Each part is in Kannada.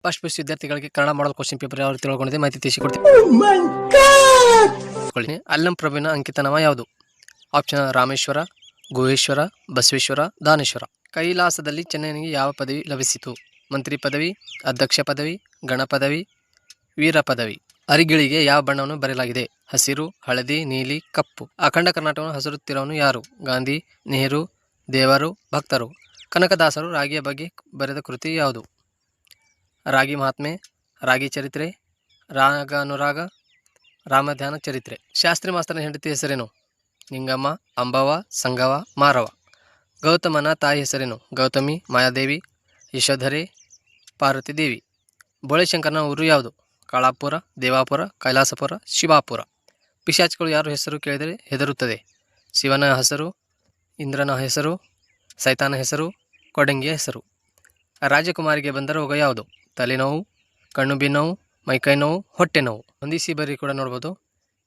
ಫಸ್ಟ್ ಪಿಯುಸಿ ವಿದ್ಯಾರ್ಥಿಗಳಿಗೆ ಕನ್ನಡ ಮಾಡಲ್ ಕ್ವಶನ್ ಪೇಪರ್ ಯಾವ ರೀತಿ ಒಳಗೊಂಡಿದೆ ಮಾಹಿತಿ ತಿಳಿಸಿಕೊಡ್ತೀನಿ. ಅಲ್ಲಂ ಪ್ರಭುವಿನ ಅಂಕಿತನಾಮ ಯಾವುದು? ಆಪ್ಷನ್ ರಾಮೇಶ್ವರ, ಗುಹೇಶ್ವರ, ಬಸವೇಶ್ವರ, ದಾನೇಶ್ವರ. ಕೈಲಾಸದಲ್ಲಿ ಚೆನ್ನೈನಿಗೆ ಯಾವ ಪದವಿ ಲಭಿಸಿತು? ಮಂತ್ರಿ ಪದವಿ, ಅಧ್ಯಕ್ಷ ಪದವಿ, ಗಣ ಪದವಿ, ವೀರ ಪದವಿ. ಅರಿಗಿಳಿಗೆ ಯಾವ ಬಣ್ಣವನ್ನು ಬರೆಯಲಾಗಿದೆ? ಹಸಿರು, ಹಳದಿ, ನೀಲಿ, ಕಪ್ಪು. ಅಖಂಡ ಕರ್ನಾಟಕವನ್ನು ಹಸಿರುತ್ತಿರುವವನು ಯಾರು? ಗಾಂಧಿ, ನೆಹರು, ದೇವರು, ಭಕ್ತರು. ಕನಕದಾಸರು ರಾಗಿಯ ಬಗ್ಗೆ ಬರೆದ ಕೃತಿ ಯಾವುದು? ರಾಗಿ ಮಹಾತ್ಮೆ, ರಾಗಿ ಚರಿತ್ರೆ, ರಾಗಾನುರಾಗ, ರಾಮಧ್ಯಾನ ಚರಿತ್ರೆ. ಶಾಸ್ತ್ರಿ ಮಾಸ್ತರನ ಹೆಂಡತಿ ಹೆಸರೇನು? ನಿಂಗಮ್ಮ, ಅಂಬವ್ವ, ಸಂಗವ, ಮಾರವ. ಗೌತಮನ ತಾಯಿ ಹೆಸರೇನು? ಗೌತಮಿ, ಮಾಯಾದೇವಿ, ಯಶೋಧರೆ, ಪಾರ್ವತಿ ದೇವಿ. ಬೋಳೆಶಂಕರನ ಊರು ಯಾವುದು? ಕಾಳಾಪುರ, ದೇವಾಪುರ, ಕೈಲಾಸಪುರ, ಶಿವಾಪುರ. ಪಿಶಾಚಿಗಳು ಯಾರ ಹೆಸರು ಕೇಳಿದರೆ ಹೆದರುತ್ತದೆ? ಶಿವನ ಹೆಸರು, ಇಂದ್ರನ ಹೆಸರು, ಸೈತಾನ ಹೆಸರು, ಕೊಡಂಗಿಯ ಹೆಸರು. ರಾಜಕುಮಾರಿಗೆ ಬಂದ ರೋಗ ಯಾವುದು? ತಲೆನೋವು, ಕಣ್ಣುಬಿ ನೋವು, ಮೈಕೈ ನೋವು, ಹೊಟ್ಟೆ ನೋವು. ಹೊಂದಿಸಿ ಬರಿ ಕೂಡ ನೋಡ್ಬೋದು.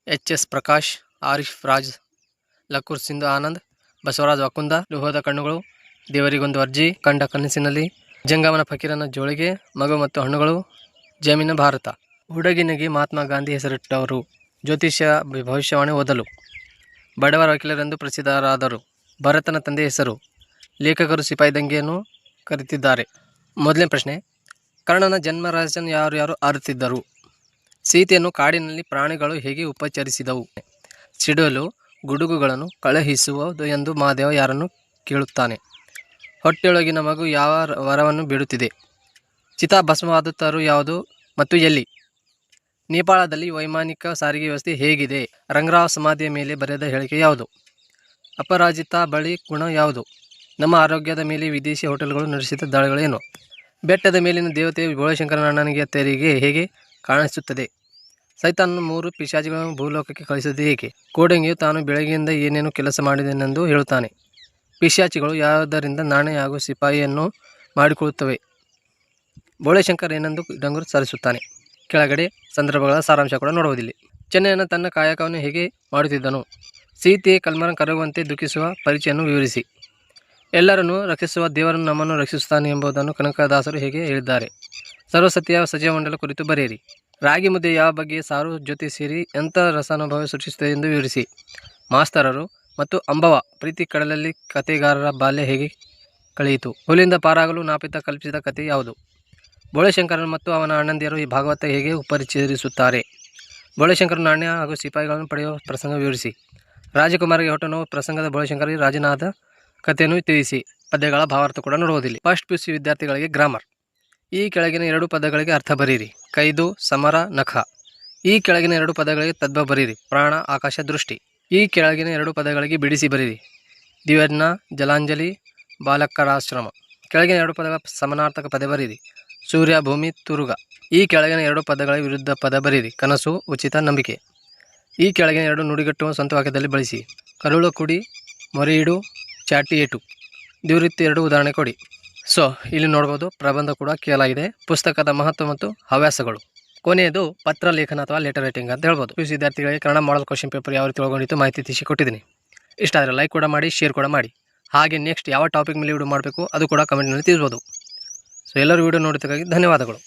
ಎಚ್.ಎಸ್. ಪ್ರಕಾಶ್, ಆರಿಫ್ ರಾಜ್, ಲಕೂರ್ ಸಿಂಧು ಆನಂದ್, ಬಸವರಾಜ್ ವಕುಂದ. ಲೋಹದ ಕಣ್ಣುಗಳು, ದೇವರಿಗೊಂದು ಅರ್ಜಿ, ಕಂಡ ಕನಸಿನಲ್ಲಿ, ಜಂಗಮನ ಫಕೀರನ ಜೋಳಿಗೆ, ಮಗು ಮತ್ತು ಹಣ್ಣುಗಳು, ಜಮೀನ ಭಾರತ. ಹುಡುಗಿನಿಗೆ ಮಹಾತ್ಮ ಗಾಂಧಿ ಹೆಸರಿಟ್ಟವರು? ಜ್ಯೋತಿಷ್ಯ ಭವಿಷ್ಯವಾಣಿ ಓದಲು. ಬಡವರ ವಕೀಲರೆಂದು ಪ್ರಸಿದ್ಧರಾದರು. ಭರತನ ತಂದೆ ಹೆಸರು? ಲೇಖಕರು ಸಿಪಾಯಿ ದಂಗೆಯನ್ನು ಕರೆತಿದ್ದಾರೆ. ಮೊದಲನೇ ಪ್ರಶ್ನೆ, ಕರ್ಣನ ಜನ್ಮ ರಹಸ್ಯವನ್ನು ಯಾರು ಅರಿತಿದ್ದರು? ಸೀತೆಯನ್ನು ಕಾಡಿನಲ್ಲಿ ಪ್ರಾಣಿಗಳು ಹೇಗೆ ಉಪಚರಿಸಿದವು? ಸಿಡಿಲು ಗುಡುಗುಗಳನ್ನು ಕಳುಹಿಸುವುದು ಎಂದು ಮಹಾದೇವ ಯಾರನ್ನು ಕೇಳುತ್ತಾನೆ? ಹೊಟ್ಟೆಯೊಳಗಿನ ಮಗು ಯಾವ ವರವನ್ನು ಬಿಡುತ್ತಿದೆ? ಚಿತಾಭಸ್ಮವಾದುತ್ತಾರು ಯಾವುದು ಮತ್ತು ಎಲ್ಲಿ? ನೇಪಾಳದಲ್ಲಿ ವೈಮಾನಿಕ ಸಾರಿಗೆ ವ್ಯವಸ್ಥೆ ಹೇಗಿದೆ? ರಂಗರಾವ್ ಸಮಾಧಿಯ ಮೇಲೆ ಬರೆದ ಹೇಳಿಕೆ ಯಾವುದು? ಅಪರಾಜಿತ ಬಳಿ ಗುಣ ಯಾವುದು? ನಮ್ಮ ಆರೋಗ್ಯದ ಮೇಲೆ ವಿದೇಶಿ ಹೋಟೆಲ್ಗಳು ನಡೆಸಿದ ದಾಳಿಗಳೇನು? ಬೆಟ್ಟದ ಮೇಲಿನ ದೇವತೆ ಬೋಳೆಶಂಕರನ ಅಣ್ಣನಿಗೆ ತೆರಿಗೆ ಹೇಗೆ ಕಾಣಿಸುತ್ತದೆ? ಸೈತಾನನು 3 ಪಿಶಾಚಿಗಳನ್ನು ಭೂಲೋಕಕ್ಕೆ ಕಳಿಸಿದ್ದು ಏಕೆ? ಕೋಡಂಗಿಯು ತಾನು ಬೆಳಗ್ಗೆಯಿಂದ ಏನೇನು ಕೆಲಸ ಮಾಡಿದೆನೆಂದು ಹೇಳುತ್ತಾನೆ. ಪಿಶಾಚಿಗಳು ಯಾವುದರಿಂದ ನಾಣೆ ಹಾಗೂ ಸಿಪಾಯಿಯನ್ನು ಮಾಡಿಕೊಳ್ಳುತ್ತವೆ? ಬೋಳೆಶಂಕರ್ ಏನೆಂದು ಡಂಗುರು ಸಾರಿಸುತ್ತಾನೆ? ಕೆಳಗಡೆ ಸಂದರ್ಭಗಳ ಸಾರಾಂಶ ಕೂಡ ನೋಡುವುದಿಲ್ಲ. ಚೆನ್ನಯ್ಯನ ತನ್ನ ಕಾಯಕವನ್ನು ಹೇಗೆ ಮಾಡುತ್ತಿದ್ದನು? ಸೀತೆ ಕಲ್ಮರ ಕರಗುವಂತೆ ದುಃಖಿಸುವ ಪರಿಚಯನ್ನು ವಿವರಿಸಿ. ಎಲ್ಲರನ್ನು ರಕ್ಷಿಸುವ ದೇವರನ್ನು ನಮ್ಮನ್ನು ರಕ್ಷಿಸುತ್ತಾನೆ ಎಂಬುದನ್ನು ಕನಕದಾಸರು ಹೇಗೆ ಹೇಳಿದ್ದಾರೆ? ಸರ್ವಸತ್ಯ ಸಜೀವಮಂಡಲ ಕುರಿತು ಬರೆಯಿರಿ. ರಾಗಿ ಮುದ್ದೆ ಯಾವ ಬಗ್ಗೆ ಸಾರು ಜೊತೆ ಸೇರಿ ಎಂಥ ರಸಾನುಭವ ಸೃಷ್ಟಿಸುತ್ತದೆ ಎಂದು ವಿವರಿಸಿ. ಮಾಸ್ತರರು ಮತ್ತು ಅಂಬವ ಪ್ರೀತಿ ಕಡಲಲ್ಲಿ ಕತೆಗಾರರ ಬಾಲ್ಯ ಹೇಗೆ ಕಳೆಯಿತು? ಹುಲಿಯಿಂದ ಪಾರಾಗಲು ನಾಪಿತ ಕಲ್ಪಿಸಿದ ಕತೆ ಯಾವುದು? ಬೋಳೆಶಂಕರನ್ ಮತ್ತು ಅವನ ಅಣ್ಣಂದಿಯರು ಈ ಭಾಗವತ ಹೇಗೆ ಉಪಚರಿಸುತ್ತಾರೆ? ಬೋಳೆಶಂಕರ ನಾಣ್ಯ ಹಾಗೂ ಸಿಪಾಯಿಗಳನ್ನು ಪಡೆಯುವ ಪ್ರಸಂಗ ವಿವರಿಸಿ. ರಾಜಕುಮಾರಿಗೆ ಹೊಟ್ಟೆ ನೋವು ಪ್ರಸಂಗದ ಬೋಳೆಶಂಕರಿಗೆ ರಾಜನಾದ ಕಥೆಯನ್ನು ತಿಳಿಸಿ. ಪದ್ಯಗಳ ಭಾವಾರ್ಥ ಕೂಡ ನೋಡುವುದಿಲ್ಲ. ಫಸ್ಟ್ ಪಿಯುಸಿ ವಿದ್ಯಾರ್ಥಿಗಳಿಗೆ ಗ್ರಾಮರ್. ಈ ಕೆಳಗಿನ 2 ಪದಗಳಿಗೆ ಅರ್ಥ ಬರೀರಿ. ಕೈದು, ಸಮರ, ನಖ. ಈ ಕೆಳಗಿನ 2 ಪದಗಳಿಗೆ ತದ್ಭವ ಬರೀರಿ. ಪ್ರಾಣ, ಆಕಾಶ, ದೃಷ್ಟಿ. ಈ ಕೆಳಗಿನ 2 ಪದಗಳಿಗೆ ಬಿಡಿಸಿ ಬರೀರಿ. ದಿವ್ಯಜ್ಞ, ಜಲಾಂಜಲಿ, ಬಾಲಕರಾಶ್ರಮ. ಕೆಳಗಿನ 2 ಪದಗಳ ಸಮಾನಾರ್ಥಕ ಪದ ಬರೀರಿ. ಸೂರ್ಯ, ಭೂಮಿ, ತುರುಗ. ಈ ಕೆಳಗಿನ 2 ಪದಗಳ ವಿರುದ್ಧ ಪದ ಬರೀರಿ. ಕನಸು, ಉಚಿತ, ನಂಬಿಕೆ. ಈ ಕೆಳಗಿನ 2 ನುಡಿಗಟ್ಟುವನ್ನು ಸ್ವಂತ ವಾಕ್ಯದಲ್ಲಿ ಬಳಸಿ. ಕರುಳು ಕುಡಿ, ಮೊರೆಯಿಡು, ಚಾಟಿ ಏಟು. ನಿವೃತ್ತಿ 2 ಉದಾಹರಣೆ ಕೊಡಿ. ಸೊ ಇಲ್ಲಿ ನೋಡ್ಬೋದು, ಪ್ರಬಂಧ ಕೂಡ ಕೇಳಲಾಗಿದೆ. ಪುಸ್ತಕದ ಮಹತ್ವ ಮತ್ತು ಹವ್ಯಾಸಗಳು. ಕೊನೆಯದು ಪತ್ರ ಲೇಖನ ಅಥವಾ ಲೆಟರ್ ರೈಟಿಂಗ್ ಅಂತ ಹೇಳ್ಬೋದು. ಪಿಯುಸಿ ವಿದ್ಯಾರ್ಥಿಗಳಿಗೆ ಕನ್ನಡ ಮಾಡಲ್ ಕ್ವಶನ್ ಪೇಪರ್ ಯಾವ ರೀತಿ ಒಳಗೊಂಡಿತ್ತು ಮಾಹಿತಿ ತಿಳಿಸಿ ಕೊಟ್ಟಿದ್ದೀನಿ. ಇಷ್ಟ ಆದರೆ ಲೈಕ್ ಕೂಡ ಮಾಡಿ, ಶೇರ್ ಕೂಡ ಮಾಡಿ. ಹಾಗೆ ನೆಕ್ಸ್ಟ್ ಯಾವ ಟಾಪಿಕ್ ಮೇಲೆ ವಿಡಿಯೋ ಮಾಡಬೇಕು ಅದು ಕೂಡ ಕಮೆಂಟ್ನಲ್ಲಿ ತಿಳಿಸ್ಬೋದು. ಸೊ ಎಲ್ಲರೂ ವಿಡಿಯೋ ನೋಡಿದ್ದಕ್ಕಾಗಿ ಧನ್ಯವಾದಗಳು.